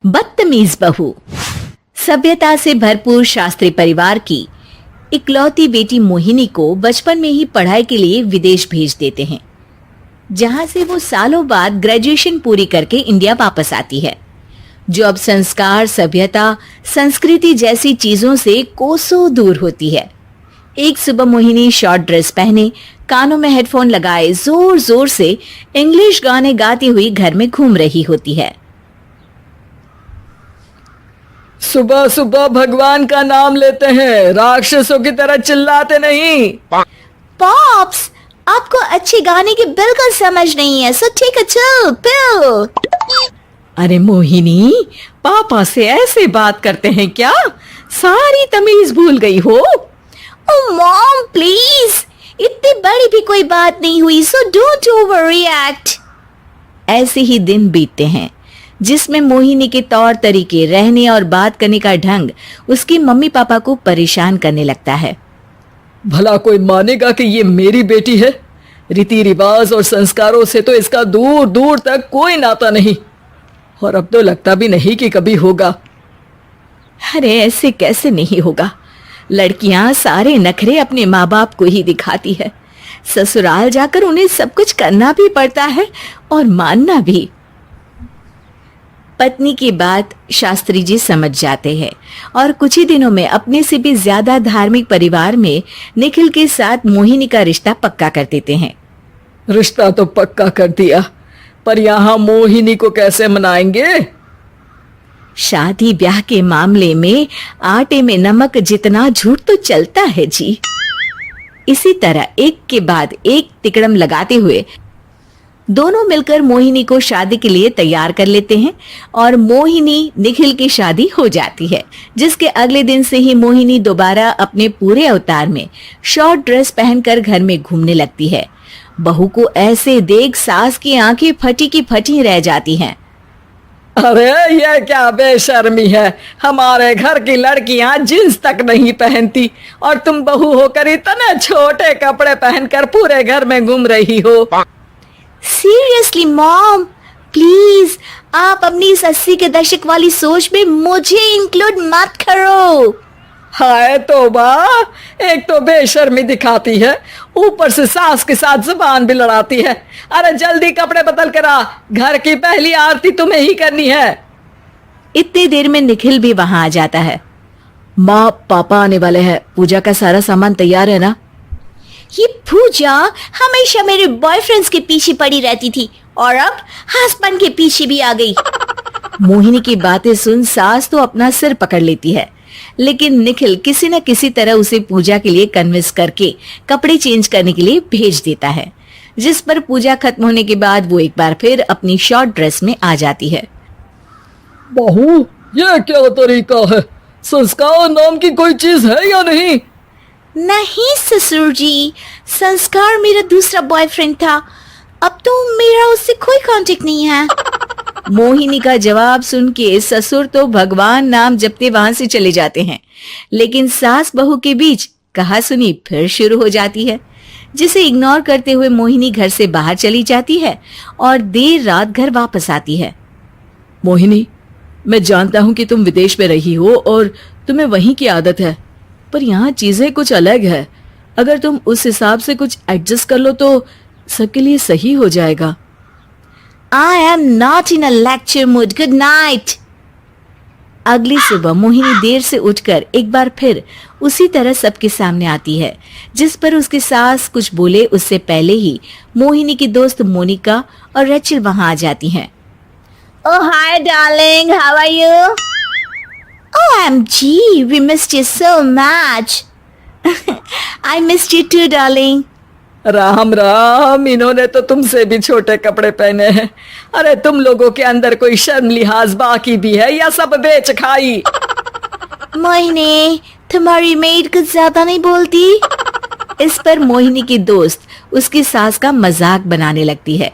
बदतमीज बहू। सभ्यता से भरपूर शास्त्री परिवार की इकलौती बेटी मोहिनी को बचपन में ही पढ़ाई के लिए विदेश भेज देते हैं, जहां से वो सालों बाद ग्रेजुएशन पूरी करके इंडिया वापस आती है, जो अब संस्कार, सभ्यता, संस्कृति जैसी चीजों से कोसों दूर होती है। एक सुबह मोहिनी शॉर्ट ड्रेस पहने, कानों में हेडफोन लगाए जोर जोर से इंग्लिश गाने गाती हुई घर में घूम रही होती है। सुबह सुबह भगवान का नाम लेते हैं, राक्षसों की तरह चिल्लाते नहीं। पॉप्स, आपको अच्छे गाने की बिल्कुल समझ नहीं है, सो ठीक है, चिल पिल। अरे मोहिनी, पापा से ऐसे बात करते हैं क्या? सारी तमीज भूल गई हो। ओह मॉम प्लीज, इतनी बड़ी भी कोई बात नहीं हुई, सो डोंट ओवर रिएक्ट। ऐसे ही दिन बीतते हैं जिसमें मोहिनी के तौर तरीके, रहने और बात करने का ढंग उसकी मम्मी पापा को परेशान करने लगता है। भला कोई मानेगा कि ये मेरी बेटी है? रीति रिवाज और संस्कारों से तो इसका दूर दूर तक कोई नाता नहीं, और अब तो लगता भी नहीं कि कभी होगा। अरे ऐसे कैसे नहीं होगा? लड़कियां सारे नखरे अपने माँ बाप को ही दिखाती है। ससुराल जाकर उन्हें सब कुछ करना भी पड़ता है और मानना भी। पत्नी की बात शास्त्री जी समझ जाते हैं और कुछ ही दिनों में अपने से भी ज्यादा धार्मिक परिवार में निखिल के साथ मोहिनी का रिश्ता पक्का कर देते हैं। रिश्ता तो पक्का कर दिया, पर यहाँ मोहिनी को कैसे मनाएंगे? शादी ब्याह के मामले में आटे में नमक जितना झूठ तो चलता है जी। इसी तरह एक के बाद एक तिकड़म लगाते हुए दोनों मिलकर मोहिनी को शादी के लिए तैयार कर लेते हैं और मोहिनी निखिल की शादी हो जाती है, जिसके अगले दिन से ही मोहिनी दोबारा अपने पूरे अवतार में शॉर्ट ड्रेस पहनकर घर में घूमने लगती है। बहू को ऐसे देख सास की आंखें फटी की फटी रह जाती हैं। अरे ये क्या बेशर्मी है, हमारे घर की लड़कियां जींस तक नहीं पहनती और तुम बहू होकर इतने छोटे कपड़े पहनकर पूरे घर में घूम रही हो। सीरियसली मॉम, प्लीज आप अपनी इस 80 के दशक वाली सोच में मुझे इंक्लूड मत करो। हाय तौबा, एक तो बेशर्मी दिखाती है, ऊपर से सास के साथ जुबान भी लड़ाती है। अरे जल्दी कपड़े बदल कर आ, घर की पहली आरती तुम्हें ही करनी है। इतनी देर में निखिल भी वहां आ जाता है। माँ पापा आने वाले हैं, पूजा का सारा सामान तैयार है ना? ये पूजा हमेशा मेरे बॉयफ्रेंड्स के पीछे पड़ी रहती थी और अब हस्बैंड के पीछे भी आ गई। मोहिनी की बातें सुन सास तो अपना सिर पकड़ लेती है, लेकिन निखिल किसी न किसी तरह उसे पूजा के लिए कन्विंस करके कपड़े चेंज करने के लिए भेज देता है, जिस पर पूजा खत्म होने के बाद वो एक बार फिर अपनी शॉर्ट ड्रेस में आ जाती है। बहू, ये क्या तरीका है? संस्कार नाम की कोई चीज है या नहीं? नहीं ससुर जी, संस्कार मेरा दूसरा बॉयफ्रेंड था, अब तो मेरा उससे कोई कांटेक्ट नहीं है। मोहिनी का जवाब सुन के ससुर तो भगवान नाम जपते वहां से चले जाते हैं, लेकिन सास बहू के बीच कहा सुनी फिर शुरू हो जाती है, जिसे इग्नोर करते हुए मोहिनी घर से बाहर चली जाती है और देर रात घर वापस आती है। मोहिनी, मैं जानता हूँ कि तुम विदेश में रही हो और तुम्हें वहीं की आदत है, पर यहाँ चीजें कुछ अलग है। अगर तुम उस हिसाब से कुछ एडजस्ट कर लो तो सबके लिए सही हो जाएगा। I am not in a lecture mood. Good night. अगली सुबह मोहिनी देर से उठकर एक बार फिर उसी तरह सबके सामने आती है, जिस पर उसकी सास कुछ बोले उससे पहले ही मोहिनी की दोस्त मोनिका और रेचल वहां आ जाती हैं। Oh hi darling, how are you? OMG, we missed you so much. I missed you too darling. Ram Ram, इन्होंने तो तुमसे भी छोटे कपड़े पहने हैं। अरे तुम लोगों के अंदर कोई शर्म लिहाज बाकी भी है या सब बेच खाई? मोहिनी, तुम्हारी मेड कुछ ज्यादा नहीं बोलती? इस पर मोहिनी की दोस्त उसकी सास का मजाक बनाने लगती है,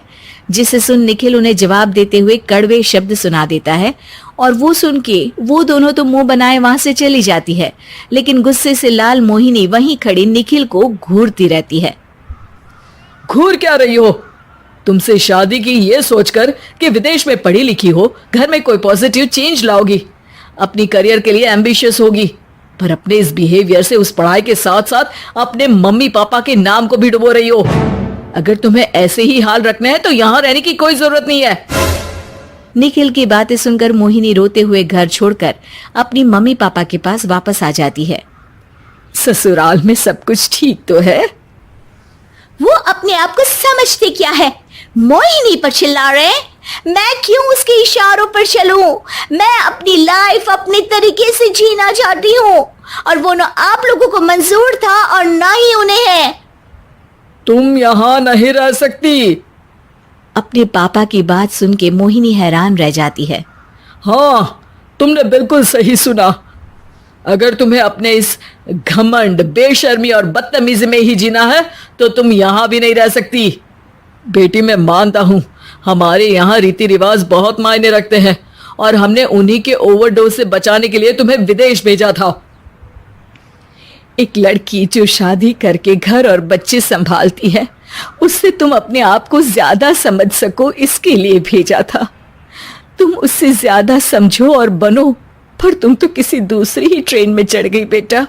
जिसे सुन निखिल उन्हें जवाब देते हुए कड़वे शब्द सुना देता है और वो सुन के वो दोनों तो मुंह बनाए वहां से चली जाती है, लेकिन गुस्से से लाल मोहिनी वहीं खड़ी निखिल को घूरती रहती है। घूर क्या रही हो? तुमसे शादी की ये सोचकर कि विदेश में पढ़ी लिखी हो, घर में कोई पॉजिटिव चेंज लाओगी, अपनी करियर के लिए एम्बिशियस होगी, पर अपने इस बिहेवियर से उस पढ़ाई के साथ साथ अपने मम्मी पापा के नाम को भी डुबो रही हो। अगर तुम्हें ऐसे ही हाल रखना है तो यहाँ रहने की कोई जरूरत नहीं है। निखिल की बातें सुनकर मोहिनी रोते हुए घर छोड़कर अपनी मम्मी पापा के पास वापस आ जाती है। ससुराल में सब कुछ ठीक तो है? वो अपने आप को समझते क्या है? मोहिनी पर चिल्ला रहे हैं? मैं क्यों उसके इशारों पर चलूं? मैं अपनी लाइफ अपने तरीके से जीना चाहती हूँ और वो ना आप लोगों को मंजूर था और ना ही उन्हें है। तुम यहाँ नहीं रह सकती। अपने पापा की बात सुन के मोहिनी हैरान रह जाती है। हाँ, तुमने बिल्कुल सही सुना। अगर तुम्हें अपने इस घमंड, बेशर्मी और बदतमीजी में ही जीना है तो तुम यहाँ भी नहीं रह सकती। बेटी, मैं मानता हूँ हमारे यहाँ रीति रिवाज बहुत मायने रखते हैं और हमने उन्हीं के ओवरडोज से बचाने के लिए तुम्हें विदेश भेजा था। एक लड़की जो शादी करके घर और बच्चे संभालती है, उससे तुम अपने आप को ज्यादा समझ सको इसके लिए भेजा था। तुम उससे ज्यादा समझो और बनो, पर तुम तो किसी दूसरी ही ट्रेन में चढ़ गई बेटा।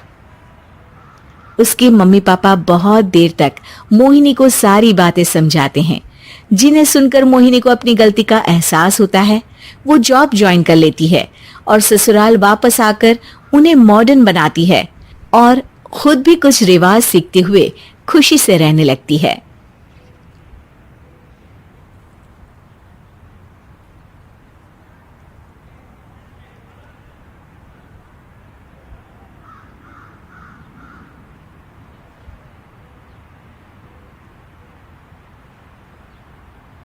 उसके मम्मी पापा बहुत देर तक मोहिनी को सारी बातें समझाते हैं, जिन्हें सुनकर मोहिनी को अपनी गलती का एहसास होता है। वो जॉब ज्वाइन कर लेती है और ससुराल वापस आकर उन्हें मॉडर्न बनाती है और खुद भी कुछ रिवाज सीखते हुए खुशी से रहने लगती है।